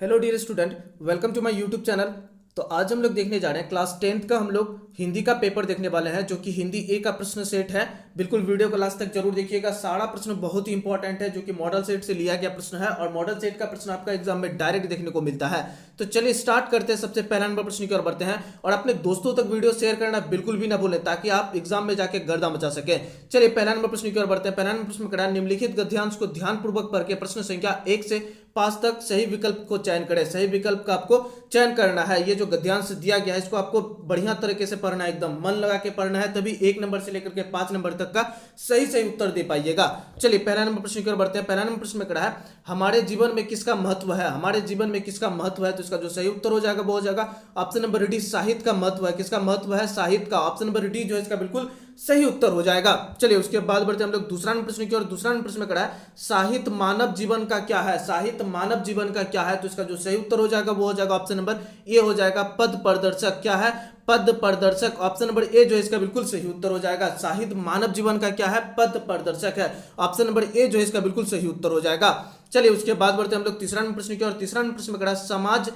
Hello dear student, welcome to my YouTube channel. तो आज हम लोग देखने जा रहे हैं क्लास 10th का हम लोग हिंदी का पेपर देखने वाले हैं, जो कि हिंदी ए का प्रश्न सेट है। बिल्कुल वीडियो को लास्ट तक जरूर देखिएगा। सारा प्रश्न बहुत ही इंपॉर्टेंट है, जो कि मॉडल सेट से लिया गया प्रश्न है और मॉडल सेट का प्रश्न आपका एग्जाम में डायरेक्ट देखने को मिलता है। तो चलिए स्टार्ट करते हैं। सबसे पहला नंबर प्रश्न की ओर बढ़ते हैं और अपने दोस्तों तक वीडियो शेयर करना बिल्कुल भी ना भूलें, ताकि आप एग्जाम में जाके गर्दा मचा सके। चलिए पहला नंबर प्रश्न की ओर बढ़ते हैं। पहला नंबर प्रश्न करा, निम्नलिखित गद्यांश को ध्यानपूर्वक पढ़ के प्रश्न संख्या 1 से 5 तक सही विकल्प को चयन करें। सही विकल्प का आपको चयन करना है। ये जो गद्यांश दिया गया है इसको आपको बढ़िया तरीके से पढ़ना है, एकदम मन लगा के पढ़ना है, तभी 1 नंबर से लेकर के 5 नंबर तक का सही सही उत्तर दे पाइएगा। चलिए पहला नंबर प्रश्न की ओर बढ़ते हैं। पहला नंबर प्रश्न में करा है, हमारे जीवन में किसका महत्व है। हमारे जीवन में किसका महत्व है, तो इसका जो सही उत्तर हो जाएगा वो हो जाएगा ऑप्शन नंबर डी, साहित्य का महत्व है। किसका महत्व है, साहित्य का। ऑप्शन नंबर डी जो है इसका बिल्कुल सही उत्तर हो जाएगा। चलिए उसके बाद बढ़ते हैं हम लोग दूसरा नंबर प्रश्न की ओर। दूसरा नंबर प्रश्न में करा है, साहित्य मानव जीवन का क्या है। साहित्य मानव जीवन का क्या है, तो इसका जो सही उत्तर हो जाएगा वो हो जाएगा ऑप्शन नंबर ए हो जाएगा, पद प्रदर्शक। क्या है, पद प्रदर्शक। ऑप्शन नंबर ए जो है इसका बिल्कुल सही उत्तर हो जाएगा। साहित्य मानव जीवन का क्या है, पद प्रदर्शक है। ऑप्शन नंबर ए जो है इसका बिल्कुल सही उत्तर हो जाएगा। चलिए उसके बाद बढ़ते हैं हम लोग तीसरा नंबर प्रश्न की ओर। तीसरा नंबर प्रश्न में करा है, समाज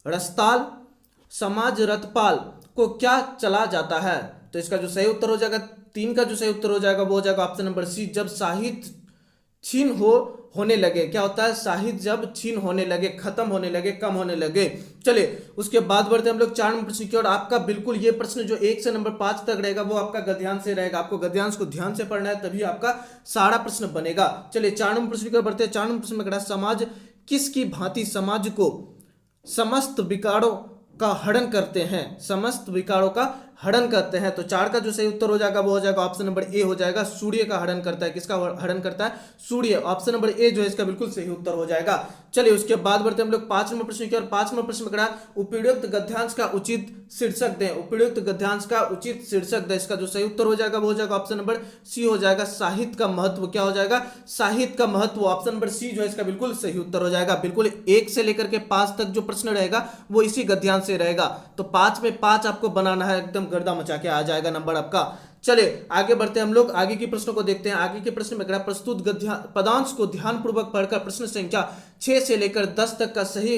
रसताल समाज रथपाल को क्या चला जाता है, तो इसका जो सही उत्तर हो जाएगा 3 का जो सही उत्तर हो जाएगा वो हो जाएगा ऑप्शन नंबर सी, जब साहित्य छीन होने लगे। क्या होता है, साहित्य जब छीन होने लगे, खत्म होने लगे, कम होने लगे। चलिए उसके बाद बढ़ते हैं हम लोग 4 नंबर प्रश्न की ओर। आपका बिल्कुल ये प्रश्न जो 1 से नंबर 5 तक रहेगा वो आपका गद्यांश से रहेगा। आपको गद्यांश को ध्यान से पढ़ना है, तभी आपका सारा प्रश्न बनेगा। चलिए 4 नंबर प्रश्न की ओर बढ़ते हैं। 4 नंबर प्रश्न में कहा, समाज किसकी भांति समाज को समस्त विकारों का हरण करते हैं। समस्त विकारों का हरण करते हैं, तो 4 का जो सही उत्तर हो जाएगा वो हो जाएगा ऑप्शन नंबर ए हो जाएगा, सूर्य का हरण करता है। किसका हरण करता है, सूर्य। ऑप्शन नंबर ए जो है इसका बिल्कुल सही उत्तर हो जाएगा। चलिए उसके बाद बढ़ते हम लोग 5 नंबर प्रश्न की ओर। 5 नंबर प्रश्न में करा, उपयुक्त गद्यांश का उचित शीर्षक दें। उपयुक्त गद्यांश का उचित शीर्षक दें। इसका जो सही उत्तर हो जाएगा वो हो जाएगा ऑप्शन नंबर सी हो जाएगा, साहित्य का महत्व। क्या हो जाएगा, साहित्य का महत्व। ऑप्शन नंबर सी जो है इसका बिल्कुल सही उत्तर हो जाएगा। बिल्कुल 1 से लेकर के 5 तक जो प्रश्न रहेगा वो इसी गद्यांश से रहेगा। तो 5 में 5 आपको बनाना है, एकदम गर्दा मचा के आ जाएगा नंबर आपका। चलिए आगे बढ़ते हैं हम लोग, आगे के प्रश्नों को देखते हैं। आगे के प्रश्न में कहा, प्रस्तुत पदांश को ध्यानपूर्वक पढ़कर प्रश्न संख्या 6 से लेकर 10 तक का सही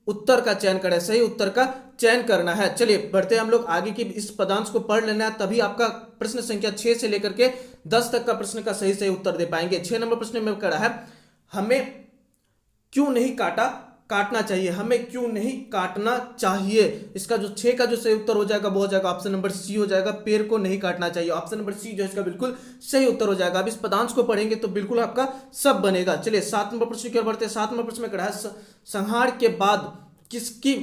उत्तर का चयन करें। सही उत्तर का चयन करना है। चलिए बढ़ते हैं हम लोग आगे की, इस पदांश को पढ़ लेना है, तभी आपका प्रश्न संख्या 6 से लेकर के 10 तक का प्रश्न का सही सही उत्तर दे पाएंगे। 6 नंबर प्रश्न में कहा है, हमें क्यों नहीं काटना चाहिए। हमें क्यों नहीं काटना चाहिए। इसका जो 6 का जो सही उत्तर हो जाएगा वो हो जाएगा ऑप्शन नंबर सी हो जाएगा, पेड़ को नहीं काटना चाहिए। ऑप्शन नंबर सी जो है इसका बिल्कुल सही उत्तर हो जाएगा। अब इस पदांश को पढ़ेंगे तो बिल्कुल आपका सब बनेगा। चलिए 7 नंबर प्रश्न की ओर बढ़ते हैं। 7 नंबर प्रश्न में कहा है, संहार के बाद किसकी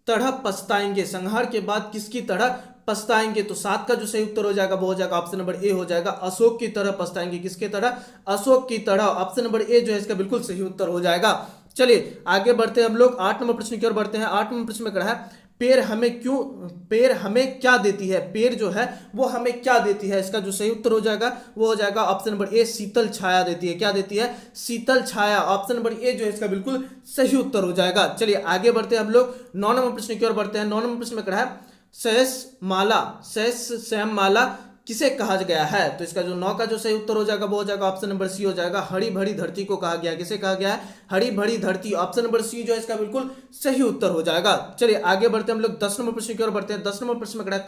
तरह पछताएंगे। संहार के बाद किसकी तरह पछताएंगे, तो 7 का जो सही उत्तर हो जाएगा वो हो जाएगा ऑप्शन नंबर ए हो जाएगा, अशोक की तरह पछताएंगे। किसके तरह, अशोक की तरह। ऑप्शन नंबर ए जो है इसका बिल्कुल सही उत्तर हो जाएगा। चलिए आगे बढ़ते हैं हम लोग 8 नंबर प्रश्न की ओर बढ़ते हैं। 8 नंबर प्रश्न में कहा है, पेड़ हमें क्या देती है। पेड़ जो है वो हमें क्या देती है। इसका जो सही उत्तर हो जाएगा वो हो जाएगा ऑप्शन नंबर ए, शीतल छाया देती है। क्या देती है, शीतल छाया। ऑप्शन नंबर ए जो है इसका बिल्कुल सही उत्तर हो जाएगा। चलिए आगे बढ़ते हैं हम लोग 9 नंबर प्रश्न की ओर बढ़ते हैं। 9 नंबर प्रश्न में कहा है, श्याममाला किसे कहा गया है, तो इसका जो 9 का जो सही उत्तर हो जाएगा वो हो जाएगा ऑप्शन नंबर सी हो जाएगा, हरी भरी धरती को कहा गया। किसे कहा गया है, हरी भरी धरती। ऑप्शन नंबर सी जो है इसका बिल्कुल सही उत्तर हो जाएगा। चलिए आगे बढ़ते हैं हम लोग 10 नंबर प्रश्न की ओर बढ़ते हैं। 10 नंबर प्रश्न में कहा है,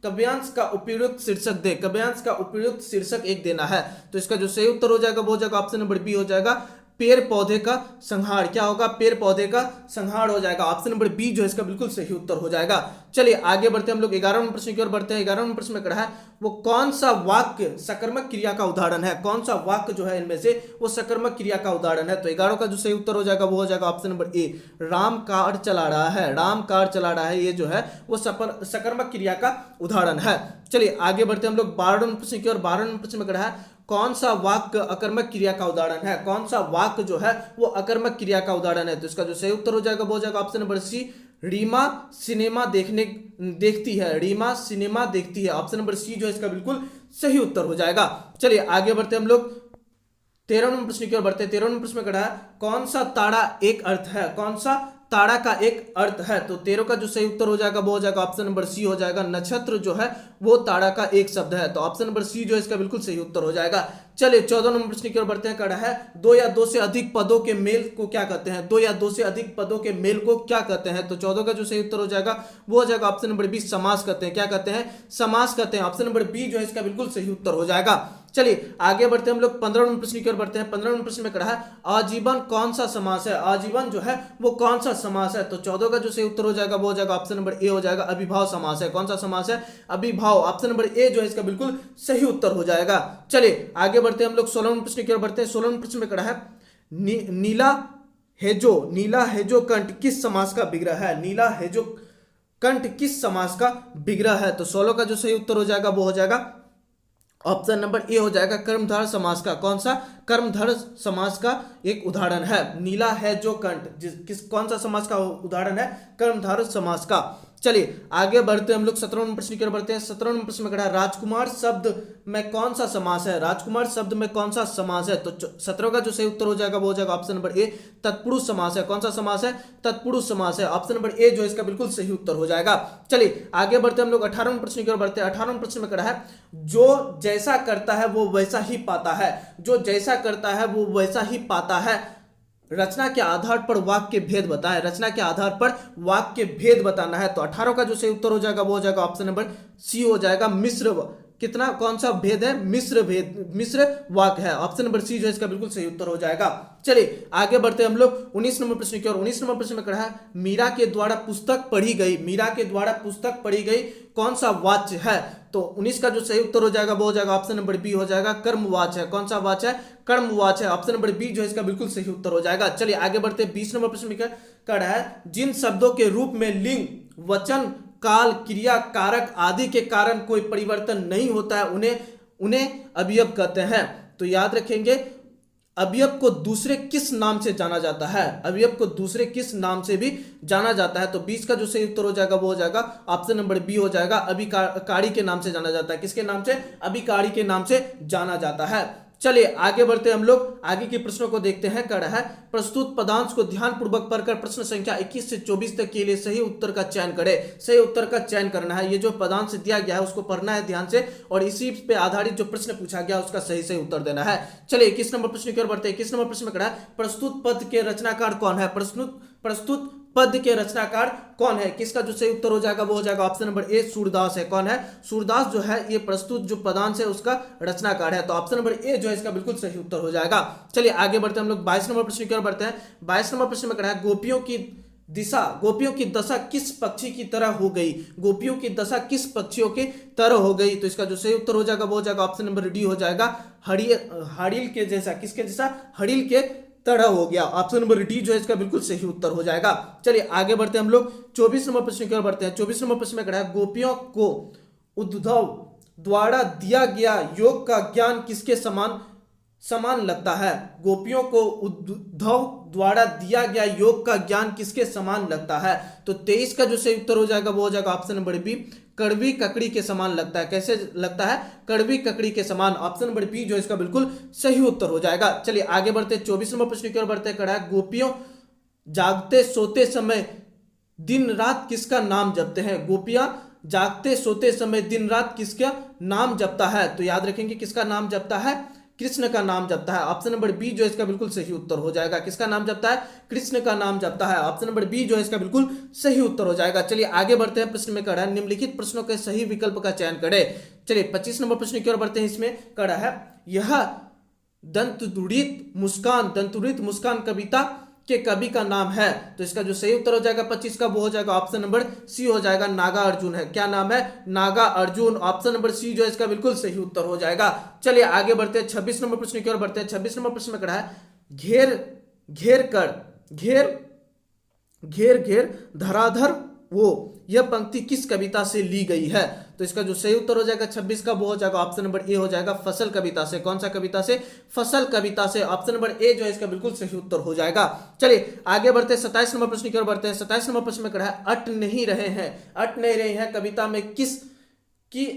काव्यांश का उपयुक्त शीर्षक दे। काव्यांश का उपयुक्त शीर्षक एक देना है, तो इसका जो सही उत्तर हो जाएगा वो हो जाएगा ऑप्शन नंबर बी हो जाएगा, पेड़ पौधे का संहार। क्या होगा, पेड़ पौधे का संहार हो जाएगा। ऑप्शन नंबर बी जो है इसका बिल्कुल सही उत्तर हो जाएगा। चलिए आगे बढ़ते हैं हम लोग 11 नंबर प्रश्न की ओर बढ़ते हैं। 11 नंबर प्रश्न में कहा है, वो कौन सा वाक्य सकर्मक क्रिया का उदाहरण है। कौन सा वाक्य जो है इनमें से वो सकर्मक क्रिया का उदाहरण है, तो 11 का जो सही उत्तर हो जाएगा वो हो जाएगा option number A, Ram car चला रहा है। राम कार चला रहा है, ये जो है वो सकर्मक क्रिया का उदाहरण है। चलिए आगे बढ़ते हैं हम लोग 12 नंबर प्रश्न की ओर। 12 नंबर प्रश्न में कहा है, कौन सा वाक्य अकर्मक क्रिया का उदाहरण है। कौन सा वाक्य जो है वो अकर्मक क्रिया का उदाहरण है, तो इसका जो सही उत्तर हो जाएगा वो हो जाएगा option number C, Reema cinema देखती है। रीमा सिनेमा देखती है। ऑप्शन नंबर सी जो है इसका बिल्कुल सही उत्तर हो जाएगा। चलिए आगे बढ़ते हैं हम लोग 13 नंबर प्रश्न की ओर बढ़ते हैं। 13 नंबर प्रश्न में कहा है, कौन सा तारा एक अर्थ है। कौन सा तारा का एक अर्थ है। तो 13 का जो सही उत्तर हो जाएगा वो हो जाएगा ऑप्शन नंबर सी हो जाएगा। नक्षत्र जो है वो तारा का एक शब्द है, तो ऑप्शन नंबर सी जो है इसका बिल्कुल सही उत्तर हो जाएगा। चलिए 14 नंबर प्रश्न की ओर बढ़ते हैं। कड़ा है दो या दो से अधिक पदों के मेल को क्या कहते हैं? दो या दो से अधिक पदों के मेल को क्या कहते हैं? तो 14 का जो सही उत्तर हो जाएगा वो हो जाएगा ऑप्शन नंबर बी, समास कहते हैं। क्या कहते हैं? समास कहते हैं। ऑप्शन नंबर बी जो है इसका बिल्कुल सही उत्तर हो जाएगा। चलिए आगे बढ़ते हैं हम लोग 15 नंबर प्रश्न की ओर बढ़ते हैं। 15 नंबर प्रश्न में कड़ा है आजीवन कौन सा समास है? आजीवन जो है वो कौन सा समास है? तो 14 का जो सही उत्तर हो जाएगा वो हो जाएगा ऑप्शन नंबर ए हो जाएगा, अभिभाव समास है। कौन सा समास है? अभिभाव। ऑप्शन नंबर ए जो है इसका बिल्कुल सही उत्तर हो जाएगा। चलिए आगे बढ़ते हैं हम लोग 16 नंबर प्रश्न की ओर बढ़ते हैं। 16 नंबर प्रश्न में कड़ा है नीला हेजो कंठ किस समास का विग्रह है? नीला हेजो कंठ किस समास का विग्रह है? तो 16 का जो सही उत्तर हो जाएगा वो हो जाएगा ऑप्शन नंबर ए हो जाएगा, कर्मधारय समास का। कौन सा? कर्मधारय समास का एक उदाहरण है नीला है जो कंठ। कौन सा समास का उदाहरण है? कर्मधारय समास का। चलिए आगे बढ़ते हैं हम लोग 17 नंबर प्रश्न की ओर बढ़ते हैं। 17 नंबर प्रश्न में कहा राजकुमार शब्द में कौन सा समास है? राजकुमार शब्द में कौन सा समास है? तो 17 का जो सही उत्तर हो जाएगा वो हो जाएगा ऑप्शन नंबर ए, तत्पुरुष समास है। कौन सा समास है? तत्पुरुष समास है। ऑप्शन नंबर ए जो है इसका बिल्कुल सही उत्तर हो जाएगा। चलिए आगे बढ़ते हैं हम लोग 18 नंबर प्रश्न की ओर बढ़ते हैं। 18 नंबर प्रश्न में कहा है जो जैसा करता है वो वैसा ही पाता है। जो जैसा करता है वो वैसा ही पाता है। रचना के आधार पर वाक्य भेद बताएं। रचना के आधार पर वाक्य भेद बताना है। तो 18 का जो सही उत्तर हो जाएगा वो हो जाएगा ऑप्शन नंबर सी हो जाएगा, मिश्र। कितना कौन सा भेद है? मिश्र भेद, मिश्र वाक्य है। ऑप्शन नंबर सी जो है इसका बिल्कुल सही उत्तर हो जाएगा। चलिए आगे बढ़ते हैं हम लोग 19 नंबर प्रश्न की ओर। 19 नंबर प्रश्न में कहा है मीरा के द्वारा पुस्तक पढ़ी गई। मीरा के द्वारा पुस्तक पढ़ी गई कौन सा वाच्य है? तो 19 का जो सही उत्तर हो जाएगा वो हो जाएगा ऑप्शन नंबर बी हो जाएगा, कर्मवाच्य है। कौन सा वाच्य है? कर्मवाच्य है। ऑप्शन नंबर बी जो है इसका बिल्कुल सही उत्तर हो जाएगा। चलिए आगे बढ़ते हैं 20 नंबर प्रश्न में कह रहा है जिन शब्दों के रूप में लिंग, वचन, काल, क्रिया, कारक आदि के कारण कोई परिवर्तन नहीं होता है उन्हें अवयव कहते हैं। तो याद रखेंगे अवयव को दूसरे किस नाम से जाना जाता है? अवयव को दूसरे किस नाम से भी जाना जाता है? तो 20 का जो सही उत्तर हो जाएगा वो हो जाएगा ऑप्शन नंबर बी हो जाएगा, अभिकारी के नाम से जाना जाता है। किसके नाम से? अभिकारी के नाम से जाना जाता है। चलिए आगे बढ़ते हैं हम लोग आगे के प्रश्नों को देखते हैं। कड़ा है प्रस्तुत पदांश को ध्यानपूर्वक पढ़कर प्रश्न संख्या 21 से 24 तक के लिए सही उत्तर का चयन करें। सही उत्तर का चयन करना है। ये जो पदांश दिया गया है उसको पढ़ना है ध्यान से और इसी पे आधारित जो प्रश्न पूछा गया उसका सही सही उत्तर देना है। चलिए 21 नंबर प्रश्न की ओर बढ़ते हैं। 21 नंबर प्रश्न में कड़ा है प्रस्तुत पद के रचनाकार कौन है? प्रस्तुत पद के रचनाकार कौन है? किसका जो सही उत्तर हो जाएगा वो हो जाएगा ऑप्शन नंबर ए, सूरदास है। कौन है? सूरदास जो है ये प्रस्तुत जो पदांश है उसका रचनाकार है। तो ऑप्शन नंबर ए जो है इसका बिल्कुल सही उत्तर हो जाएगा। चलिए आगे बढ़ते हैं हम लोग 22 नंबर प्रश्न की ओर बढ़ते हैं। 22 नंबर प्रश्न में कहा है गोपियों की दशा किस पक्षी की तरह हो गई? गोपियों की दशा किस पक्षियों की तरह हो गई? तो इसका जो सही उत्तर हो जाएगा वो हो जाएगा ऑप्शन नंबर डी हो जाएगा, हड़ील के जैसा। किसके जैसा? हड़ील के तरह हो गया। ऑप्शन नंबर डी जो है इसका बिल्कुल सही उत्तर हो जाएगा। चलिए आगे बढ़ते हैं हम लोग 24 नंबर प्रश्न की ओर बढ़ते हैं। 24 नंबर प्रश्न में कहा है गोपियों को उद्धव द्वारा दिया गया योग का ज्ञान किसके समान लगता है? गोपियों को उद्धव द्वारा दिया गया योग का ज्ञान किसके समान लगता है? तो 23 का जो सही उत्तर हो जाएगा वो हो जाएगा ऑप्शन नंबर बी, कड़वी ककड़ी के समान लगता है। कैसे लगता है? कड़वी ककड़ी के समान। ऑप्शन नंबर बी जो इसका बिल्कुल सही उत्तर हो जाएगा। चलिए आगे बढ़ते हैं 24 नंबर प्रश्न की ओर बढ़ते हैं। कड़ा है गोपियों जागते सोते समय दिन रात किसका नाम जपते हैं? गोपियां जागते सोते समय दिन रात किसका नाम जपता है? तो याद रखेंगे किसका नाम जपता है? कृष्ण का नाम जपता है। ऑप्शन नंबर बी जो इसका बिल्कुल सही उत्तर हो जाएगा। किसका नाम जपता है? कृष्ण का नाम जपता है। ऑप्शन नंबर बी जो है इसका बिल्कुल सही उत्तर हो जाएगा। चलिए आगे बढ़ते हैं। प्रश्न में कड़ा है निम्नलिखित प्रश्नों के सही विकल्प का चयन करें। चलिए 25 नंबर प्रश्न की ओर बढ़ते हैं। इसमें कड़ा है यह दंतुरित मुस्कान कविता के कवि का नाम है। तो इसका जो सही उत्तर हो जाएगा 25 का वो हो जाएगा ऑप्शन नंबर सी हो जाएगा, नागा अर्जुन है। क्या नाम है? Naga Arjun. Option number C जो है इसका बिल्कुल सही उत्तर हो जाएगा। चलिए आगे बढ़ते हैं 26 नंबर प्रश्न की ओर बढ़ते हैं। 26 नंबर प्रश्न में कहा है घेर धराधर वो यह पंक्ति किस कविता से ली गई है? तो इसका जो सही उत्तर हो जाएगा 26 का वो हो जाएगा ऑप्शन नंबर ए हो जाएगा, फसल कविता से। कौन सा कविता से? फसल कविता से। ऑप्शन नंबर ए जो है इसका बिल्कुल सही उत्तर हो जाएगा। चलिए आगे बढ़ते हैं 27 नंबर प्रश्न की ओर बढ़ते हैं। 27 नंबर प्रश्न में कहा है अट नहीं रहे हैं कविता में किस की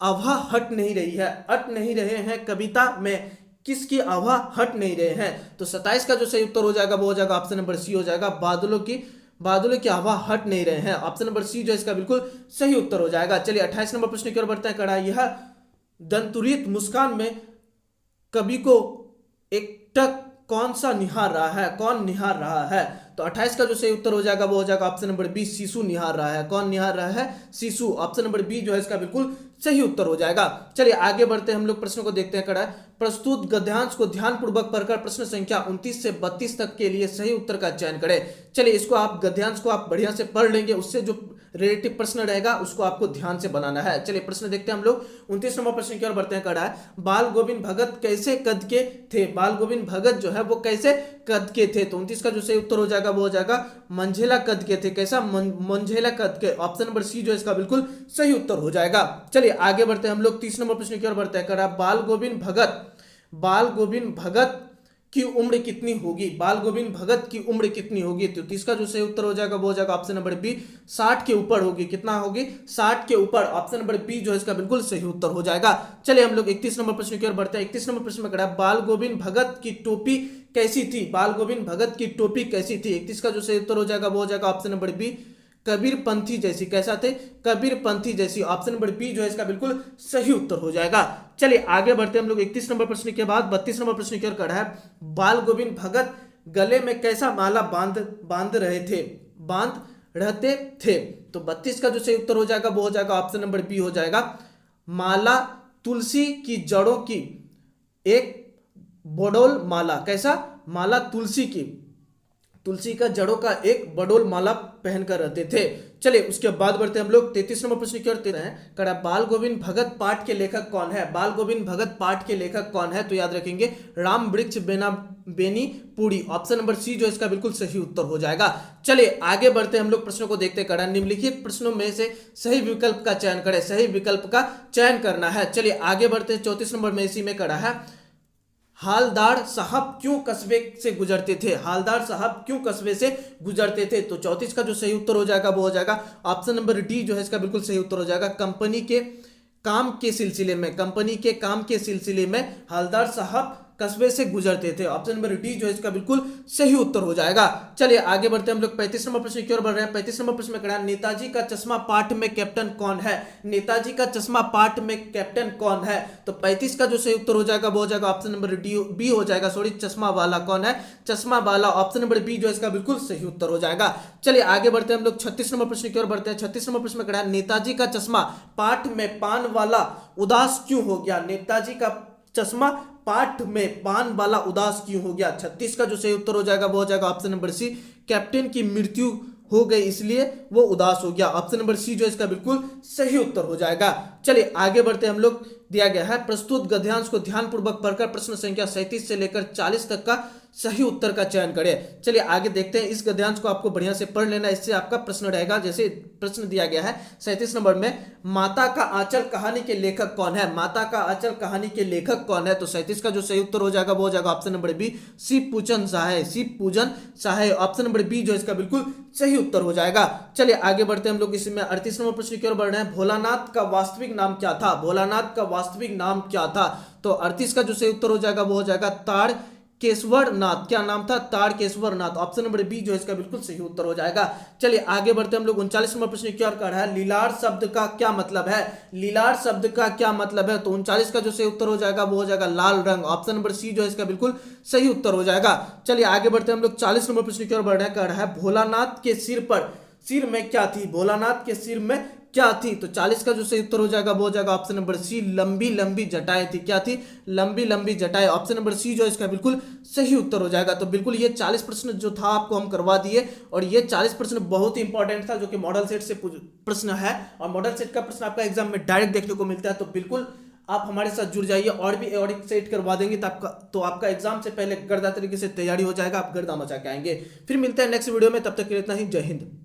आभा हट नहीं रही है? अट नहीं रहे हैं कविता में किसकी हवा हट नहीं रहे हैं। तो 27 का जो सही उत्तर हो जाएगा वो हो जाएगा ऑप्शन नंबर सी हो जाएगा, बादलों की हवा हट नहीं रहे हैं। ऑप्शन नंबर सी जो इसका बिल्कुल सही उत्तर हो जाएगा। चलिए 28 नंबर प्रश्न की ओर बढ़ते हैं। कड़ा यह दंतुरित मुस्कान में कवि को एकटक कौन सा निहार रहा है, कौन निहार रहा है। तो 28 का जो सही उत्तर हो जाएगा वो हो जाएगा ऑप्शन नंबर बी, शिशु निहार रहा है। कौन निहार रहा है, शिशु। ऑप्शन नंबर बी जो है इसका बिल्कुल सही उत्तर हो जाएगा। चलिए आगे बढ़ते हैं, हम लोग प्रश्न को देखते हैं। कड़ा प्रस्तुत गद्यांश को ध्यानपूर्वक पढ़कर प्रश्न संख्या 29 से 32 तक के लिए सही उत्तर का चयन करें। चलिए इसको आप गद्यांश को आप बढ़िया से पढ़ लेंगे, उससे जो रिलेटिव प्रश्न रहेगा उसको आपको ध्यान से बनाना है। चलिए प्रश्न देखते हैं हम लोग। 29 नंबर प्रश्न की ओर बढ़ते हैं। कड़ा है बाल गोविंद भगत कैसे कद के थे, बाल गोविंद भगत जो है वो कैसे कद के थे। तो 29 का जो सही उत्तर हो जाएगा वो हो जाएगा मंझेला कद के थे। कैसा, मंझेला कद के। ऑप्शन नंबर सी जो इसका बिल्कुल सही उत्तर हो जाएगा। चलिए आगे बढ़ते हैं हम लोग। 30 नंबर प्रश्न की ओर बढ़ते हैं। कड़ा बाल गोविंद भगत की उम्र कितनी होगी, बाल गोविंद भगत की उम्र कितनी होगी। तो 30 का जो सही उत्तर हो जाएगा वो हो जाएगा ऑप्शन नंबर बी, 60 के ऊपर होगी। कितना होगी, 60 के ऊपर। ऑप्शन नंबर बी जो है इसका बिल्कुल सही उत्तर हो जाएगा। चलिए हम लोग 31 नंबर प्रश्न की ओर बढ़ते हैं। 31 नंबर प्रश्न में कड़ा बाल गोविंद भगत की टोपी कैसी थी, बाल गोविंद भगत की टोपी कैसी थी। 31 का जो सही उत्तर हो जाएगा वो हो जाएगा ऑप्शन नंबर बी, कबीरपंथी जैसी। कैसा थे, कबीरपंथी जैसी। ऑप्शन नंबर बी जो है इसका बिल्कुल सही उत्तर हो जाएगा। चलिए आगे बढ़ते हैं हम लोग 31 नंबर प्रश्न के बाद 32 नंबर प्रश्न की ओर कड़ा है बाल गोविंद भगत गले में कैसा माला बांध रहते थे। तो 32 का जो सही उत्तर हो जाएगा वो हो जाएगा ऑप्शन नंबर बी हो जाएगा, माला तुलसी की जड़ों की एक बडोल माला। कैसा, माला तुलसी का जड़ों का एक बडोल माला पहनकर रहते थे। चलिए उसके बाद बढ़ते हम लोग 33 नंबर प्रश्न की ओर हैं। कड़ा बाल गोविंद भगत पाठ के लेखक कौन है, बाल गोविंद भगत पाठ के लेखक कौन है। तो याद रखेंगे राम वृक्ष बेनी पूरी। ऑप्शन नंबर सी जो इसका बिल्कुल सही उत्तर हो जाएगा। चलिए आगे बढ़ते हम लोग, प्रश्नों को देखते। कड़ा निम्नलिखित प्रश्नों में से सही विकल्प का चयन करें, सही विकल्प का चयन करना है। चलिए आगे बढ़ते 34 नंबर में इसी में कड़ा है हालदार साहब क्यों कस्बे से गुजरते थे, हालदार साहब क्यों कस्बे से गुजरते थे। तो 34 का जो सही उत्तर हो जाएगा वो हो जाएगा ऑप्शन नंबर डी जो है इसका बिल्कुल सही उत्तर हो जाएगा, कंपनी के काम के सिलसिले में हालदार साहब कस्बे से गुजरते थे। ऑप्शन नंबर डी जो है इसका बिल्कुल सही उत्तर हो जाएगा। चलिए आगे बढ़ते हैं हम लोग 35 नंबर प्रश्न की ओर बढ़ रहे हैं। 35 नंबर प्रश्न में कड़ा नेताजी का चश्मा पाठ में कैप्टन कौन है, नेताजी का चश्मा पाठ में कैप्टन कौन है। तो 35 का जो सही उत्तर हो जाएगा वो हो जाएगा ऑप्शन नंबर डी बी हो जाएगा, चश्मा वाला। कौन है, चश्मा वाला। ऑप्शन नंबर बी जो है इसका बिल्कुल सही उत्तर हो जाएगा। चलिए आगे बढ़ते हैं हम लोग 36 नंबर प्रश्न की ओर बढ़ते हैं। 36 नंबर प्रश्न में कड़ा नेताजी का चश्मा पाठ में पान वाला उदास क्यों हो गया, नेताजी का चश्मा पाठ में पान वाला उदास क्यों हो गया। 36 का जो सही उत्तर हो जाएगा वो हो जाएगा ऑप्शन नंबर सी, कैप्टन की मृत्यु हो गई इसलिए वो उदास हो गया। ऑप्शन नंबर सी जो इसका बिल्कुल सही उत्तर हो जाएगा। चलिए आगे बढ़ते हम लोग। दिया गया है प्रस्तुत गद्यांश को ध्यानपूर्वक पढ़कर प्रश्न संख्या 37 से लेकर 40 तक का सही उत्तर का चयन करें। चलिए आगे देखते हैं। इस गद्यांश को आपको बढ़िया से पढ़ लेना, इससे आपका प्रश्न रहेगा। जैसे प्रश्न दिया गया है 37 नंबर में, माता का आंचल कहानी के लेखक कौन है, माता का आंचल कहानी के लेखक कौन है। तो 37 का जो सही उत्तर हो जाएगा वो हो जाएगा ऑप्शन नंबर बी, शिव पूजन सहाय। ऑप्शन नंबर बी जो इसका बिल्कुल सही उत्तर हो जाएगा। चलिए आगे बढ़ते हैं हम लोग। इसमें 38 नंबर प्रश्न की ओर बढ़ रहे हैं। भोलानाथ का वास्तविक नाम क्या था, भोलानाथ का वास्तविक नाम क्या था। तो 38 का जो सही उत्तर हो जाएगा वो हो जाएगा तारकेश्वर नाथ। क्या नाम था, तारकेश्वर नाथ। ऑप्शन नंबर बी जो इसका बिल्कुल सही उत्तर हो जाएगा। चलिए आगे बढ़ते हम लोग 39 नंबर प्रश्न की ओर कर रहा है। लीलार शब्द का क्या मतलब है, लीलार शब्द का क्या मतलब है। तो 39 का जो सही उत्तर हो जाएगा वो हो जाएगा लाल रंग। ऑप्शन नंबर सी जो है इसका बिल्कुल सही उत्तर हो जाएगा। चलिए आगे बढ़ते हम लोग 40 नंबर प्रश्न की ओर बढ़ रहे हैं। भोलानाथ के सिर में क्या थी, भोलानाथ के सिर में क्या थी। तो 40 का जो सही उत्तर हो जाएगा वो हो जाएगा ऑप्शन नंबर सी, लंबी लंबी जटाएं थी। क्या थी, लंबी लंबी जटाएं। ऑप्शन नंबर सी जो इसका बिल्कुल सही उत्तर हो जाएगा। तो बिल्कुल ये 40 प्रश्न जो था आपको हम करवा दिए, और ये 40 प्रश्न बहुत ही इंपॉर्टेंट था, जो कि मॉडल सेट से प्रश्न है, और मॉडल सेट का प्रश्न आपका एग्जाम में डायरेक्ट देखने को मिलता है। तो बिल्कुल आप हमारे साथ जुड़ जाइए, और भी और एक सेट करवा देंगे तो आपका एग्जाम से पहले गर्दा तरीके से तैयारी हो जाएगा, आप गर्दा मचा के आएंगे। फिर मिलते हैं नेक्स्ट वीडियो में, तब तक के लिए इतना ही। जय हिंद।